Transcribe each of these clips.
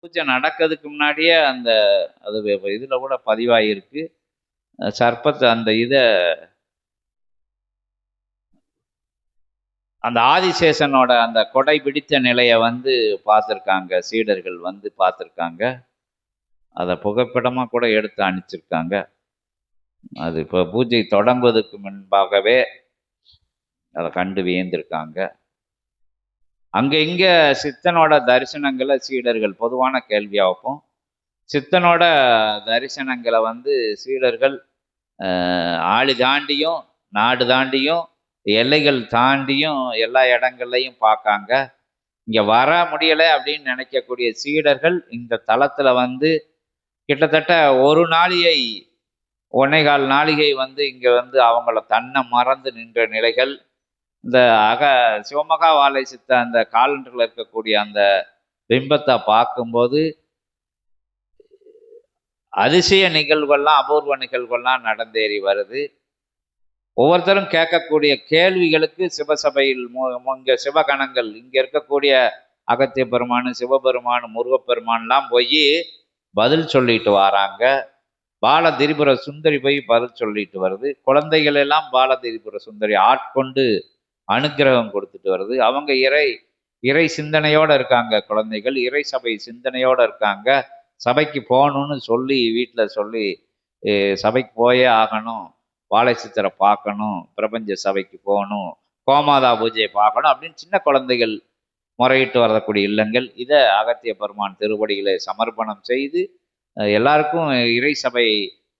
பூஜை நடக்கிறதுக்கு முன்னாடியே அந்த அது இதுல கூட பதிவாயிருக்கு. சர்ப்பத்தை அந்த அந்த ஆதிசேஷனோட அந்த கொடை பிடித்த நிலையை வந்து பார்த்துருக்காங்க, சீடர்கள் வந்து பார்த்துருக்காங்க. அதை புகைப்படமா கூட எடுத்து அனுப்பிச்சிருக்காங்க. அது இப்போ பூஜை தொடங்குவதற்கு முன்பாகவே அதை கண்டு வியந்திருக்காங்க. அங்க இங்க சித்தனோட தரிசனங்களை சீடர்கள் பொதுவான கேள்வியாகும். சித்தனோட தரிசனங்களை வந்து சீடர்கள் ஆளி தாண்டியும் நாடு தாண்டியும் எல்லைகள் தாண்டியும் எல்லா இடங்கள்லையும் பார்க்காங்க. இங்க வர முடியலை அப்படின்னு நினைக்கக்கூடிய சீடர்கள் இந்த தளத்துல வந்து கிட்டத்தட்ட ஒரு நாளிகை 1.25 நாளிகை வந்து இங்க வந்து அவங்கள தன்னை மறந்து நின்ற நிலைகள். இந்த சிவமகா வாழை சித்த அந்த காலண்டர்ல இருக்கக்கூடிய அந்த பிம்பத்தை பார்க்கும்போது அதிசய நிகழ்வுகள்லாம் அபூர்வ நிகழ்வுகள்லாம் நடந்தேறி வருது. ஒவ்வொருத்தரும் கேட்கக்கூடிய கேள்விகளுக்கு சிவசபையில் இங்க சிவகணங்கள் இங்க இருக்கக்கூடிய அகத்திய பெருமான், சிவபெருமான், முருகப்பெருமான்லாம் போய் பதில் சொல்லிட்டு வராங்க. பால திரிபுர சுந்தரி போய் பதில் சொல்லிட்டு வருது. குழந்தைகள் எல்லாம் பால திரிபுர சுந்தரி ஆட்கொண்டு அனுக்கிரகம் கொடுத்துட்டு வருது. அவங்க இறை சிந்தனையோட இருக்காங்க. குழந்தைகள் இறை சபை சிந்தனையோட இருக்காங்க. சபைக்கு போகணும்னு சொல்லி வீட்டில் சொல்லி சபைக்கு போயே ஆகணும், வாழை சித்தரை பார்க்கணும், பிரபஞ்ச சபைக்கு போகணும், கோமாதா பூஜையை பார்க்கணும் அப்படின்னு சின்ன குழந்தைகள் முறையிட்டு வரக்கூடிய இல்லங்கள். இதை அகத்திய பெருமான் திருவடிகளை சமர்ப்பணம் செய்து எல்லாருக்கும் இறை சபை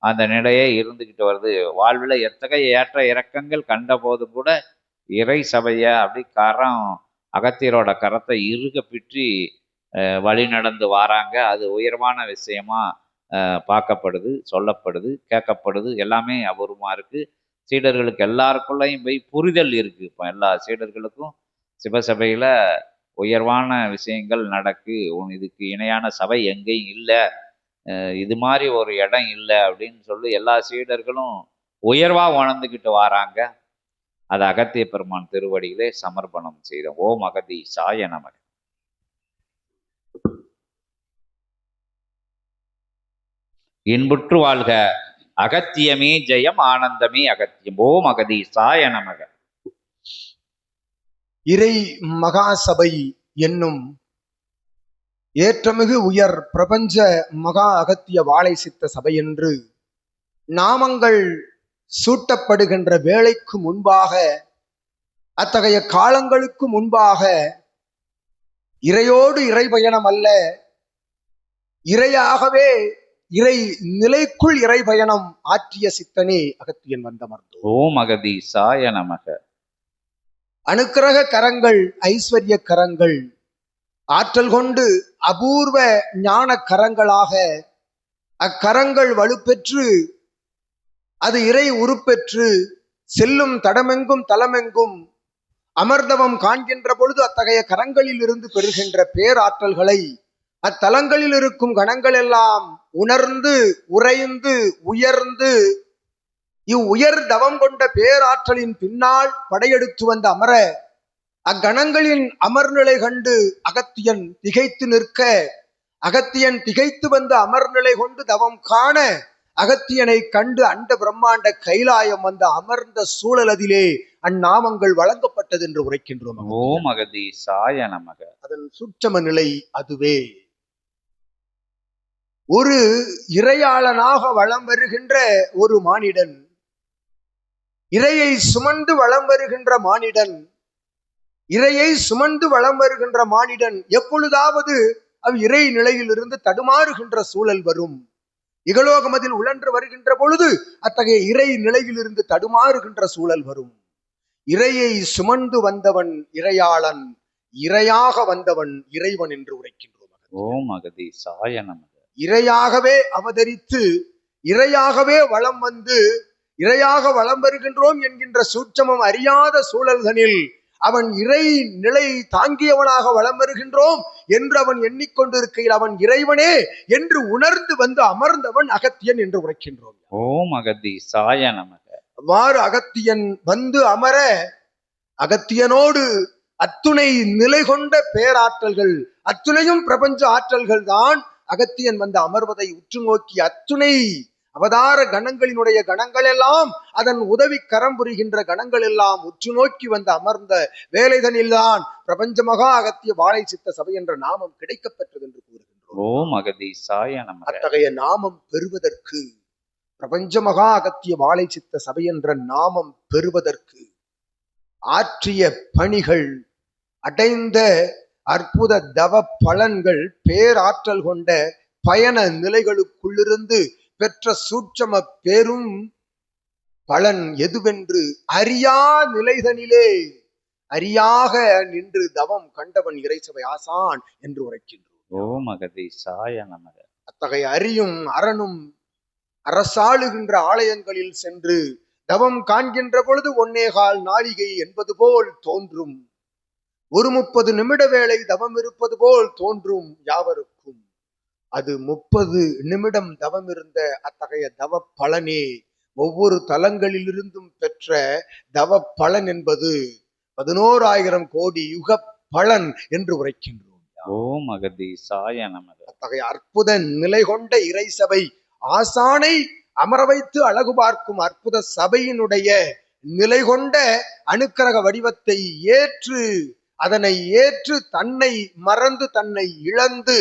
அந்த நிலையே இருந்துக்கிட்டு வருது. வாழ்வில் எத்தகைய ஏற்ற இறக்கங்கள் கண்ட போது கூட இறை சபையை அப்படி அகத்தியரோட கரத்தை இறுக பிற்றி வழி நடந்து வாராங்க. அது உயர்வான விஷயமா பார்க்கப்படுது, சொல்லப்படுது, கேட்கப்படுது. எல்லாமே அபூர்வமாக இருக்குது. சீடர்களுக்கு எல்லாருக்குள்ளேயும் போய் புரிதல் இருக்குது. இப்போ எல்லா சீடர்களுக்கும் சிவசபையில் உயர்வான விஷயங்கள் நடக்கு, இதுக்கு இணையான சபை எங்கேயும் இல்லை, இது மாதிரி ஒரு இடம் இல்லை அப்படின்னு சொல்லி எல்லா சீடர்களும் உயர்வாக உணர்ந்துக்கிட்டு வராங்க. அது அகத்திய பெருமான் திருவடியிலே சமர்ப்பணம் செய்தோம். ஓம் அகதீசாய நமக. இன்புற்று வாழ்க அகத்தியமே ஜெயம், ஆனந்தமே அகத்தியம். ஓம் அகதீசாய நமக. இறை மகாசபை என்னும் ஏற்றமிகு உயர் பிரபஞ்ச மகா அகத்திய வாழை சித்த சபை என்று நாமங்கள் சூட்டப்படுகின்ற வேளைக்கு முன்பாக, அத்தகைய காலங்களுக்கு முன்பாக இறையோடு இறை பயணம் அல்ல, இறையாகவே இறை நிலைக்குள் இறை பயணம் ஆற்றிய சித்தனே அகத்தியன் வந்தமர்ந்தோ. ஓம் அகதீசாய நமக. அனுக்கிரக கரங்கள், ஐஸ்வர்ய கரங்கள், ஆற்றல் கொண்டு அபூர்வ ஞான கரங்களாக அக்கரங்கள் வலுப்பெற்று அது இறை உருப்பெற்று செல்லும் தடமெங்கும் தலமெங்கும் அமர்தவம் காண்கின்ற பொழுது அத்தகைய கரங்களில் இருந்து பெறுகின்ற பேராற்றல்களை அத்தலங்களில் இருக்கும் கணங்கள் எல்லாம் உணர்ந்து உறைந்து உயர்ந்து இவ்வுயர் தவம் கொண்ட பேராற்றலின் பின்னால் படையெடுத்து வந்த அமர அக்கணங்களின் அமர்நிலை கண்டு அகத்தியன் திகைத்து நிற்க, அகத்தியன் திகைத்து வந்த அமர்நிலை கொண்டு தவம் காண அகத்தியனை கண்டு அண்ட பிரம்மாண்ட கைலாயம் வந்த அமர்ந்த சூழலதிலே அந்நாமங்கள் வழங்கப்பட்டது என்று உரைக்கின்றோம். ஓம் அகதீசாய நமக. அதன் சுற்றம நிலை அதுவே. ஒரு இறையாளனாக வளம் வருகின்ற ஒரு மானிடன், இறையை சுமந்து வளம் வருகின்ற மானிடன், இறையை சுமந்து வளம் வருகின்ற மானிடன் எப்பொழுதாவது இறை நிலையில் இருந்து தடுமாறுகின்ற சூழல் வரும். இகலோகமதில் உழன்று வருகின்ற பொழுது அத்தகைய இறை நிலையில் இருந்து தடுமாறுகின்ற சூழல் வரும். இறையை சுமந்து வந்தவன் இறையாளன், இறையாக வந்தவன் இறைவன் என்று உரைக்கின்றோம். ஓம் அகதீசாய நமக. இறையாகவே அவதரித்து இறையாகவே வளம் வந்து இறையாக வளம் வருகின்றோம் என்கின்ற சூட்சமம் அறியாத சூழல்களில் அவன் இறை நிலை தாங்கியவனாக வளம் வருகின்றோம் என்று அவன் எண்ணிக்கொண்டிருக்கையில் அவன் இறைவனே என்று உணர்ந்து வந்து அமர்ந்தவன் அகத்தியன் என்று உரைக்கின்றோம். ஓம் அகதீசாய நமக. அவ்வாறு அகத்தியன் வந்து அமர அகத்தியனோடு அத்துணை நிலை கொண்ட பேராற்றல்கள் அத்துணையும் பிரபஞ்ச ஆற்றல்கள் தான் அகத்தியன் வந்து அமர்வதை உற்று நோக்கி அத்துணை அவதார கணங்களினுடைய கணங்கள் எல்லாம் அதன் உதவி கரம் புரிகின்ற கணங்கள் எல்லாம் உற்று நோக்கி வந்து அமர்ந்த வேலைதனில்தான் பிரபஞ்ச மகா அகத்திய வாழை சித்த சபை என்ற நாமம் கிடைக்கப் பெற்றது என்று கூறுகின்றோம். ஓம் அகதீசாய நமக. அத்தகைய நாமம் பெறுவதற்கு, பிரபஞ்ச மகா அகத்திய வாழை சித்த சபை என்ற நாமம் பெறுவதற்கு ஆற்றிய பணிகள், அடைந்த அற்புத தவ பலன்கள், பேராற்றல் கொண்ட பயண நிலைகளுக்குள்ளிருந்து பெற்ற சூட்சம பெரும் பலன் எதுவென்று அறியா நிலைதனிலே அறியாக நின்று தவம் கண்டவன் இறைசபை ஆசான் என்று உரைக்கின்றோம். ஓம் அகதீசாய நமக. அத்தகைய அறியும் அரணும் அரசாளுகின்ற ஆலயங்களில் சென்று தவம் காண்கின்ற பொழுது 1.25 நாழிகை என்பது போல் தோன்றும். 30 நிமிட வேளை தவம் இருப்பது போல் தோன்றும் யாவருக்கும். அது 30 நிமிடம் தவம் இருந்த அத்தகைய தவ பலனே ஒவ்வொரு தலங்களிலிருந்தும் பெற்ற தவ பலன் என்பது 11,000 கோடி யுக பலன் என்று உரைக்கின்றோம். ஓம் அகதீசாய நமக. அத்தகைய அற்புத நிலை கொண்ட இறைசபை ஆசானை அமர வைத்து அழகு பார்க்கும் அற்புத சபையினுடைய நிலை கொண்ட அனுக்கிரக வடிவத்தை ஏற்று, அதனை ஏற்று தன்னை மறந்து தன்னை இழந்து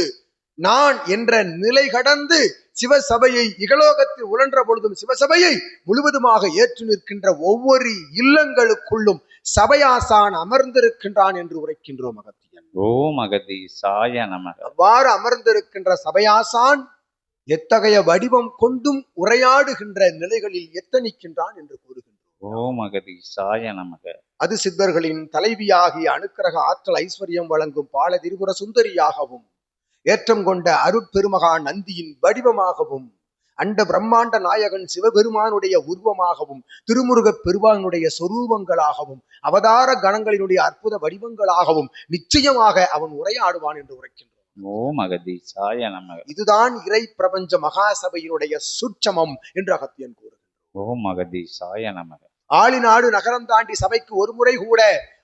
நான் என்ற நிலை கடந்து சிவசபையை இகலோகத்தில் உழன்ற பொழுதும் சிவசபையை முழுவதுமாக ஏற்று நிற்கின்ற ஒவ்வொரு இல்லங்களுக்குள்ளும் சபையாசான் அமர்ந்திருக்கின்றான் என்று உரைக்கின்றோம் அகத்தியன். ஓம் அகதீசாய நமக. அவ்வாறு அமர்ந்திருக்கின்ற சபையாசான் எத்தகைய வடிவம் கொண்டும் உரையாடுகின்ற நிலைகளில் எத்தனிக்கின்றான் என்று கூறுகின்றோம். ஓம் அகதீசாய நமக. அது சித்தர்களின் தலைவியாகிய அனுக்கிரக ஆற்றல் ஐஸ்வர்யம் வழங்கும் பால திரிபுர சுந்தரியாகவும், ஏற்றம் கொண்ட அருட்பெருமகா நந்தியின் வடிவமாகவும், அண்ட பிரம்மாண்ட நாயகன் சிவபெருமானுடைய உருவமாகவும், திருமுருகப் பெருமானுடைய சொரூபங்களாகவும், அவதார கணங்களினுடைய அற்புத வடிவங்களாகவும் நிச்சயமாக அவன் உரையாடுவான் என்று உரைக்கின்றோம். ஓம் அகதீசாய நமக. இதுதான் இறை பிரபஞ்ச மகாசபையினுடைய சுட்சமம் என்று அகத்தியன் கூறுகிறார். ஓம் அகதீசாய நமக. ஆளிநாடு நகரம் தாண்டி சபைக்கு ஒரு முறை கூட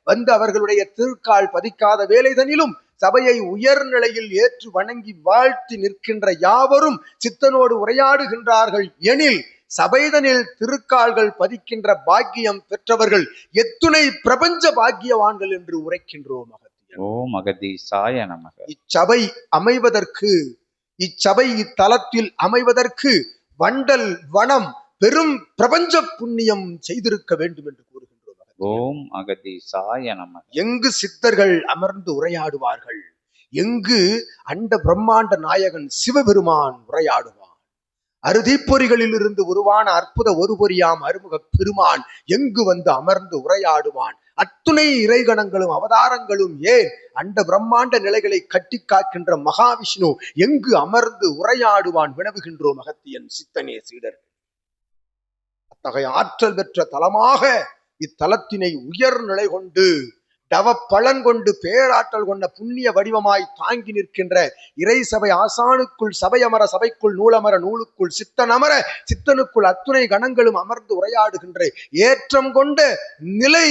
வந்து அவர்களுடைய திருக்கால் பதிக்காத வேலைதனிலும் சபையை உயர்நிலையில் ஏற்று வணங்கி வாழ்த்தி நிற்கின்ற யாவரும் சித்தனோடு உரையாடுகின்றார்கள் எனில் சபைதனில் திருக்கால்கள் பதிக்கின்ற பாக்கியம் பெற்றவர்கள் எத்துணை பிரபஞ்ச பாக்கியவான்கள் என்று உரைக்கின்றோம் அகத்தியன். ஓம் அகதீசாய நமக. இச்சபை அமைவதற்கு, இச்சபை இத்தலத்தில் அமைவதற்கு வண்டல் வனம் பெரும் பிரபஞ்ச புண்ணியம் செய்திருக்க வேண்டும் என்று கூறுகின்றோம். ஓம் அகதீசாய நமக. எங்கு சித்தர்கள் அமர்ந்து உரையாடுவார்கள், எங்கு அண்ட பிரம்மாண்ட நாயகன் சிவபெருமான் உரையாடுவான், அறுதீப்பொறிகளில் இருந்து உருவான அற்புத ஒரு பொறியாம் அருமுக பெருமான் எங்கு வந்து அமர்ந்து உரையாடுவான், அத்துணை இறைகணங்களும் அவதாரங்களும் ஏன் அண்ட பிரம்மாண்ட நிலைகளை கட்டி காக்கின்ற மகாவிஷ்ணு எங்கு அமர்ந்து உரையாடுவான் வினவுகின்றோம் அகத்தியன் சித்தனே சீடர்கள். அத்தகைய ஆற்றல் பெற்ற தலமாக இத்தலத்தினை உயர்நிலை கொண்டு தவ பலன் கொண்டு பேராற்றல் கொண்ட புண்ணிய வடிவமாய் தாங்கி நிற்கின்ற இறை சபை ஆசானுக்குள் சபை அமர, சபைக்குள் நூலமர, நூலுக்குள் சித்தன் அமர, சித்தனுக்குள் அத்துணை கணங்களும் அமர்ந்து உரையாடுகின்ற ஏற்றம் கொண்ட நிலை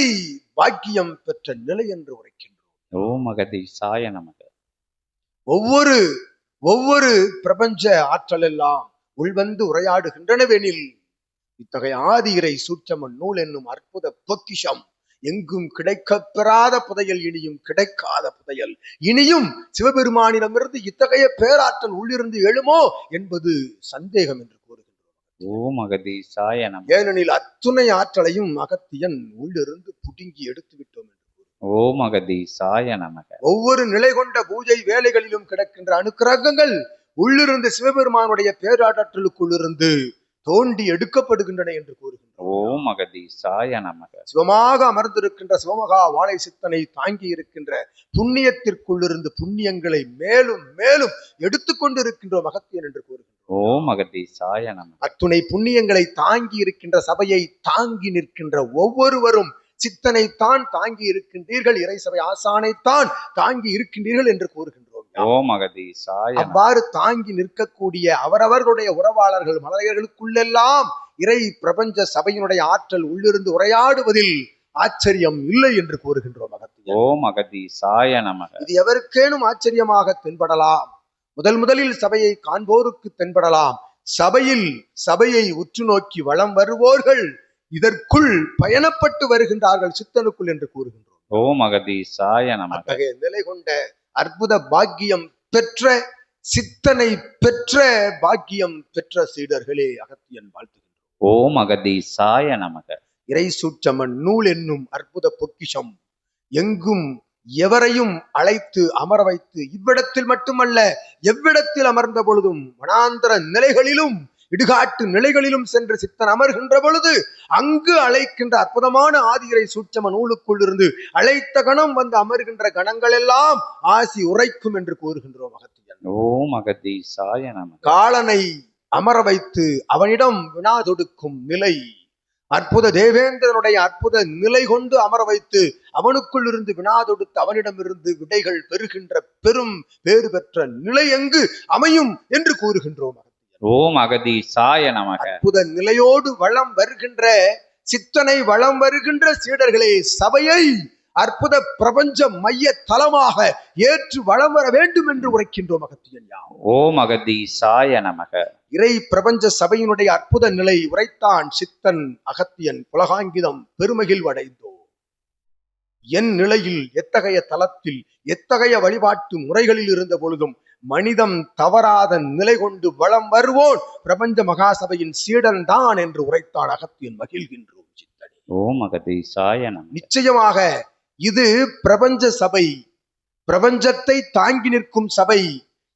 பாக்கியம் பெற்ற நிலை என்று உரைக்கின்றோம். ஓம் அகதீசாய நமக. ஒவ்வொரு பிரபஞ்ச ஆற்றல் எல்லாம் உள்வந்து உரையாடுகின்றனவெனில் இத்தகைய ஆதி இறை சூட்சம நூல் என்னும் அற்புத பொக்கிஷம் எங்கும் கிடைக்கப் பெறாத புதையல், இனியும் கிடைக்காத புதையல், இனியும் சிவபெருமானிடமிருந்து இத்தகைய பேராற்றல் உள்ளிருந்து எழுமோ என்பது சந்தேகம் என்று கூறுகின்றோம். ஓம் அகதீசாய நமக. ஏனெனில் அத்துணை ஆற்றலையும் அகத்தியன் உள்ளிருந்து புடுங்கி எடுத்து விட்டோம் என்று கூறுகிறோம். ஓம் அகதீசாய நமக. ஒவ்வொரு நிலை கொண்ட பூஜை வேலைகளிலும் கிடக்கின்ற அனுக்கிரகங்கள் உள்ளிருந்து சிவபெருமானுடைய பேராற்றலுக்குள் இருந்து தோண்டி எடுக்கப்படுகின்றன என்று கூறுகின்றோம். ஓம் அகதீசாய நமக. சிவமாக அமர்ந்திருக்கின்ற சிவமகா வாழை சித்தனை தாங்கி இருக்கின்ற புண்ணியத்திற்குள்ளிருந்து புண்ணியங்களை மேலும் மேலும் எடுத்துக்கொண்டு இருக்கின்றோம் அகத்தியன் என்று கூறுகின்றோம். ஓம் அகதீசாய நமக. அத்துணை புண்ணியங்களை தாங்கி இருக்கின்ற சபையை தாங்கி நிற்கின்ற ஒவ்வொருவரும் சித்தனைத்தான் தாங்கி இருக்கின்றீர்கள், இறைசபை ஆசானைத்தான் தாங்கி இருக்கின்றீர்கள் என்று கூறுகின்றோம். ஓம் அகதீசாய. அவ்வாறு தாங்கி நிற்கக்கூடிய அவரவர்களுடைய உறவாளர்கள் மலையர்களுக்குள்ளெல்லாம் இறை பிரபஞ்ச சபையினுடைய ஆற்றல் உள்ளிருந்து உரையாடுவதில் ஆச்சரியம் இல்லை என்று கூறுகின்றோம் அகத்தியன். ஓம் அகதீசாய நமக. இது எவருக்கேனும் ஆச்சரியமாக தென்படலாம். முதலில் சபையை காண்போருக்கு தென்படலாம். சபையை உற்று நோக்கி வலம் வருவோர்கள் இதற்குள் பயணப்பட்டு வருகின்றார்கள் சித்தனுக்குள் என்று கூறுகின்றோம். ஓம் அகதீசாய நமக. அத்தகைய நிலை கொண்ட அற்புத பாக்கியம் பெற்ற சித்தனை பெற்ற பாக்கியம் பெற்ற சீடர்களே அகத்தியன் வாழ்த்துகின்றோம். ஓம் அகதீசாய நமக. இறை சூட்சமன் நூல் என்னும் அற்புத பொக்கிஷம் எங்கும் எவரையும் அழைத்து அமர வைத்து இவ்விடத்தில் மட்டுமல்ல எவ்விடத்தில் அமர்ந்த பொழுதும் வனாந்தர நிலைகளிலும் இடுகாட்டு நிலைகளிலும் சென்று சித்தன் அமர்கின்ற பொழுது அங்கு அழைக்கின்ற அற்புதமான ஆதிரை சூட்சம நூலுக்குள் இருந்து அழைத்த கணம் வந்து அமர்கின்ற கணங்கள் எல்லாம் ஆசி உரைக்கும் என்று கூறுகின்றோம் அகத்தியன். ஓம் அகதீசாய நமக. காலனை அமர வைத்து அவனிடம் வினா தொடுக்கும் நிலை, அற்புத தேவேந்திரனுடைய அற்புத நிலை கொண்டு அமர வைத்து அவனுக்குள் இருந்து வினா தொடுத்து அவனிடமிருந்து விடைகள் பெறுகின்ற பெரும் பேறு பெற்ற நிலை எங்கு அமையும் என்று கூறுகின்றோம். ஓம் அகதீசாய நமக. அற்புத நிலையோடு வளம் வருகின்ற சித்தனை வளம் வருகின்ற சீடர்களே சபையை அற்புத பிரபஞ்ச மைய தலமாக ஏற்று வளம் வர வேண்டும் என்று உரைக்கின்றோம் அகத்தியன். ஓம் அகதீசாய நமக. இறை பிரபஞ்ச சபையினுடைய அற்புத நிலை உரைத்தான் சித்தன் அகத்தியன். புலகாங்கிதம் பெருமகிழ்வடைந்தோ என் நிலையில் எத்தகைய தலத்தில் எத்தகைய வழிபாட்டு முறைகளில் இருந்த பொழுதும் மனிதம் தவறாத நிலை கொண்டு வளம் வருவோன் பிரபஞ்ச மகாசபையின் சீடன் தான் என்று உரைத்தான் அகத்தியன். மகிழ்கின்றோம் சித்தனே. ஓம் அகதீசாய நமக. நிச்சயமாக இது பிரபஞ்ச சபை, பிரபஞ்சத்தை தாங்கி நிற்கும் சபை.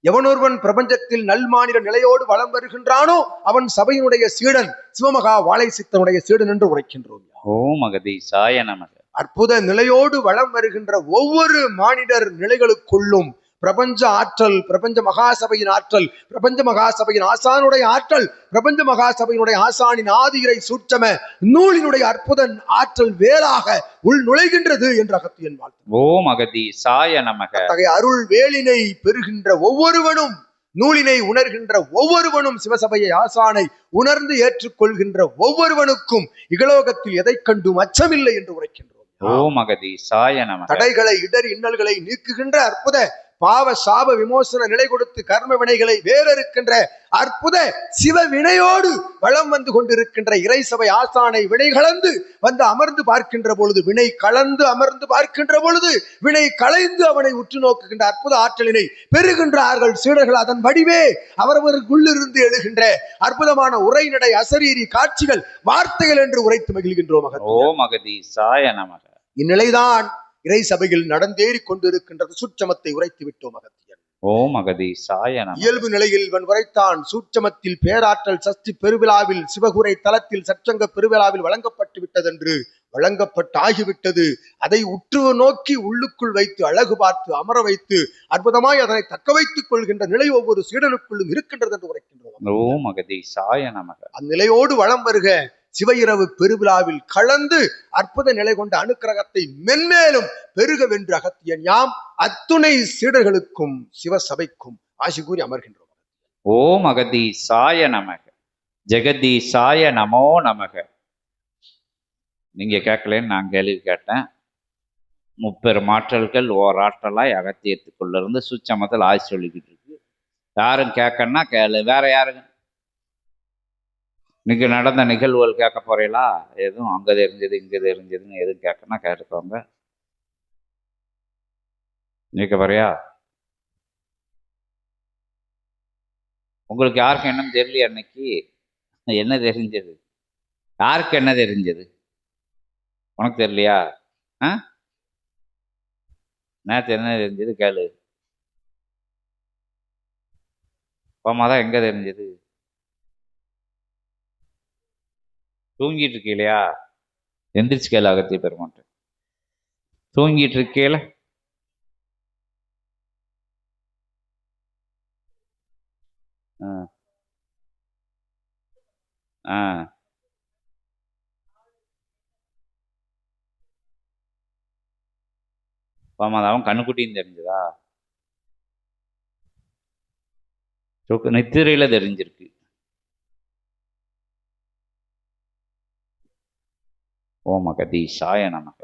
எவனொருவன் பிரபஞ்சத்தில் நல்மாநில நிலையோடு வளம் வருகின்றானோ அவன் சபையினுடைய சீடன், சிவமகா வாழை சித்தனுடைய சீடன் என்று உரைக்கின்றோம். ஓம் அகதீசாய நமக. அற்புத நிலையோடு வளம் வருகின்ற ஒவ்வொரு மானிடர் நிலைகளுக்குள்ளும் பிரபஞ்ச ஆற்றல், பிரபஞ்ச மகாசபையின் ஆற்றல், பிரபஞ்ச மகாசபையின் ஆசானுடைய ஆற்றல், பிரபஞ்ச மகாசபையினுடைய ஆசானின் ஆதிரை சூட்சம நூலினுடைய அற்புத ஆற்றல் வேறாக உள் நுழைகின்றது என்று அகத்தியன் வாழ்த்து. ஓம் அகதீசாய நமக. அத்தகைய அருள் வேலினை பெறுகின்ற ஒவ்வொருவனும், நூலினை உணர்கின்ற ஒவ்வொருவனும், சிவசபையை ஆசானை உணர்ந்து ஏற்றுக்கொள்கின்ற ஒவ்வொருவனுக்கும் இகலோகத்தில் எதை கண்டும் அச்சமில்லை என்று உரைக்கின்றோம். ஓம் அகதீசாய நமக. தடைகளை இடர் இன்னல்களை நீக்குகின்ற அற்புத பாவ சாப விமோசன நிலை கொடுத்து கர்ம வினைகளை வேறறுக்கின்ற அற்புத சிவ வினையோடு வளம் வந்து கொண்டிருக்கின்ற இறை சபை ஆசானை வினை கலந்து வந்து அமர்ந்து பார்க்கின்ற பொழுது, வினை கலந்து அமர்ந்து பார்க்கின்ற பொழுது வினை களைந்து அவனை உற்று நோக்குகின்ற அற்புத ஆற்றலினை பெறுகின்றார்கள் சீடர்கள். அதன் வடிவே அவரவருக்குள்ளிருந்து எழுகின்ற அற்புதமான உரைநடை, அசரீரி காட்சிகள், வார்த்தைகள் என்று உரைத்து மகிழ்கின்றோம். ஓம் அகதீசாய நமக. இந்நிலைதான் இறை சபையில் நடந்தேறி கொண்டிருக்கின்றது. சூட்சமத்தை உரைத்து விட்டோம் அகத்தியன். ஓம் அகதீசாய நமக. இயல்பு நிலையில் இவன் உரைத்தான். சூட்சமத்தில் பேராற்றல் சஷ்டி பெருவிழாவில் சிவகுரை தலத்தில் சச்சங்க பெருவிழாவில் வழங்கப்பட்டு விட்டதென்று வழங்கப்பட்டாகிவிட்டது. அதை உற்று நோக்கி உள்ளுக்குள் வைத்து அழகு பார்த்து அமர வைத்து அற்புதமாய் அதனை தக்க வைத்துக் கொள்கின்ற நிலை ஒவ்வொரு சீடனுக்குள்ளும் இருக்கின்றது என்று உரைக்கின்றோம். ஓம் அகதீசாய நமக. அந்நிலையோடு வளம் வருக சிவ இரவு பெருவிழாவில் கலந்து அற்புத நிலை கொண்ட அனுக்கிரகத்தை மென்மேலும் பெருக வென்று அகத்தியன் யாம் அத்துணை சீடர்களுக்கும் சிவசபைக்கும் ஆசி கூறி அமர்கின்றோம். ஓம் அகதீசாய நமக. ஜெகதீசாய நமோ நமக. நீங்க கேட்கலன்னு நான் கேள்வி கேட்டேன். முப்பெரும் ஆற்றல்கள் ஓராற்றலாய் அகத்தியத்துக்குள்ள இருந்து சூட்சமத்தில் ஆசி சொல்லிக்கிட்டு இருக்கு. யாரும் கேட்கணும்னா கேளு. வேற யாருங்க இன்னைக்கு நடந்த நிகழ்வுகள் கேட்க போறீங்களா? எதுவும் அங்கே தெரிஞ்சது இங்கே தெரிஞ்சதுன்னு எதுவும் கேட்கணும்னா கேட்டுக்கோங்க. கேட்க போறியா? உங்களுக்கு யாருக்கும் என்னன்னு தெரியலையா? அன்னைக்கு என்ன தெரிஞ்சது? யாருக்கு என்ன தெரிஞ்சது? உனக்கு தெரியலையா? நேற்று என்ன தெரிஞ்சது கேளு. போமாதான் எங்க தெரிஞ்சது? தூங்கிட்டு இருக்கீலையா? எந்திரிச்சு கேளு அகத்திய பெருமாட்ட. தூங்கிட்டு இருக்கீல அவன் கண்ணுக்குட்டின்னு தெரிஞ்சதா? நித்திரையில தெரிஞ்சிருக்கு. ஓம் அகதீஷாய நமக.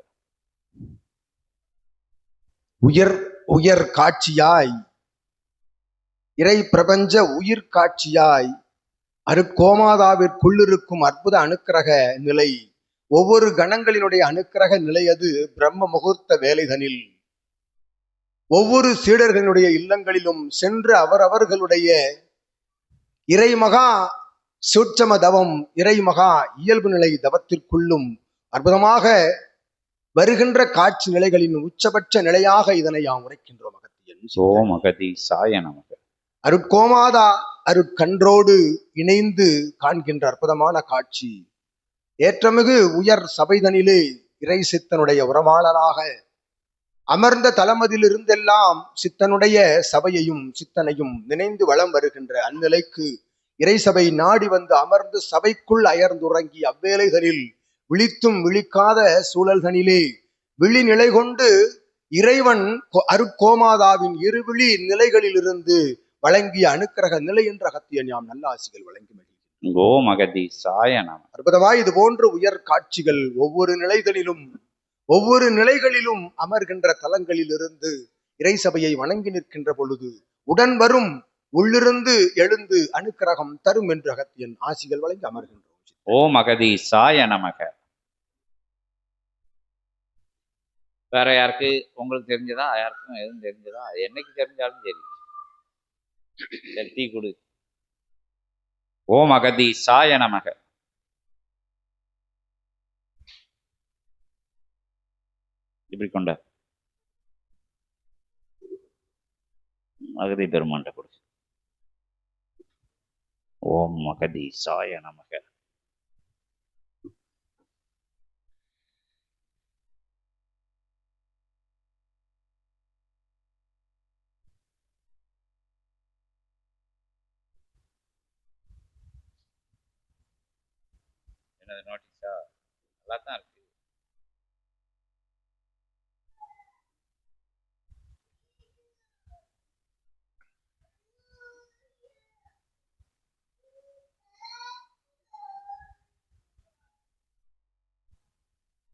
உயர் உயர் காட்சியாய் இறை பிரபஞ்ச உயிர் காட்சியாய் அருட்கோமாதாவிற்குள்ளிருக்கும் அற்புத அனுக்கிரக நிலை, ஒவ்வொரு கணங்களினுடைய அனுக்கிரக நிலை அது பிரம்ம முகூர்த்த வேலைதனில் ஒவ்வொரு சீடர்களுடைய இல்லங்களிலும் சென்று அவரவர்களுடைய இறைமகா சூட்சம தவம், இறைமகா இயல்பு நிலை தவத்திற்குள்ளும் அற்புதமாக வருகின்ற காட்சி நிலைகளின் உச்சபட்ச நிலையாக இதனை யாம் உரைக்கின்றோம். அகத்தியன் ஓம் அகதீஷாய நமக. அருட்கோமாதா அருட்கன்றோடு இணைந்து காண்கின்ற அற்புதமான காட்சி. ஏற்றமிகு உயர் சபைதனிலே இறை சித்தனுடைய உறவாளராக அமர்ந்த தலமதிலிருந்தெல்லாம் சித்தனுடைய சபையையும் சித்தனையும் நினைந்து வளம் வருகின்ற அந்நிலைக்கு இறை சபை நாடி வந்து அமர்ந்து சபைக்குள் அயர்ந்துறங்கி அவ்வேளைகளில் விழித்தும் விழிக்காத சூழல்களிலே விழி நிலை கொண்டு இறைவன் அருட்கோமாதாவின் இருவிழி நிலைகளிலிருந்து வழங்கிய அனுக்கிரக நிலை என்ற அகத்தியன் யாம் நல்ல ஆசிகள் வழங்கி மகிழ்கிறோம். ஓம் அகதீஷாய நமக. அற்புதமாய் இது போன்ற உயர் காட்சிகள் ஒவ்வொரு நிலைகளிலும் அமர்கின்ற தலங்களில் இருந்து இறை சபையை வணங்கி நிற்கின்ற பொழுது உடன் வரும் உள்ளிருந்து எழுந்து அனுக்கிரகம் தரும் என்று அகத்தியன் ஆசிகள் வழங்கி அமர்கின்றோம். ஓம் அகதீஷாய நமக. வேற யாருக்கு உங்களுக்கு தெரிஞ்சதா? யாருக்கும் எதுவும் தெரிஞ்சதா? என்னைக்கு தெரிஞ்சாலும் சரி, டீ கொடு. ஓம் அகதீஷாய நமக. இப்படி கொண்ட அகதி பெருமாண்ட கொடு. ஓம் அகதீஷாய நமக. என்னது நோட்டீஸா? நல்லா தான் இருக்கு.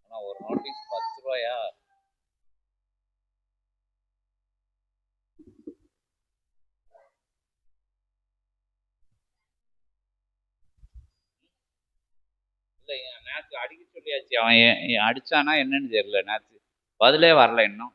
ஆனா ஒரு நோட்டீஸ் 10 ரூபாயா? இல்லை, நேற்று அடிக்க சொல்லியாச்சு. அவன் அடிச்சானா என்னன்னு தெரியல. நேற்று பதிலே வரல இன்னும்.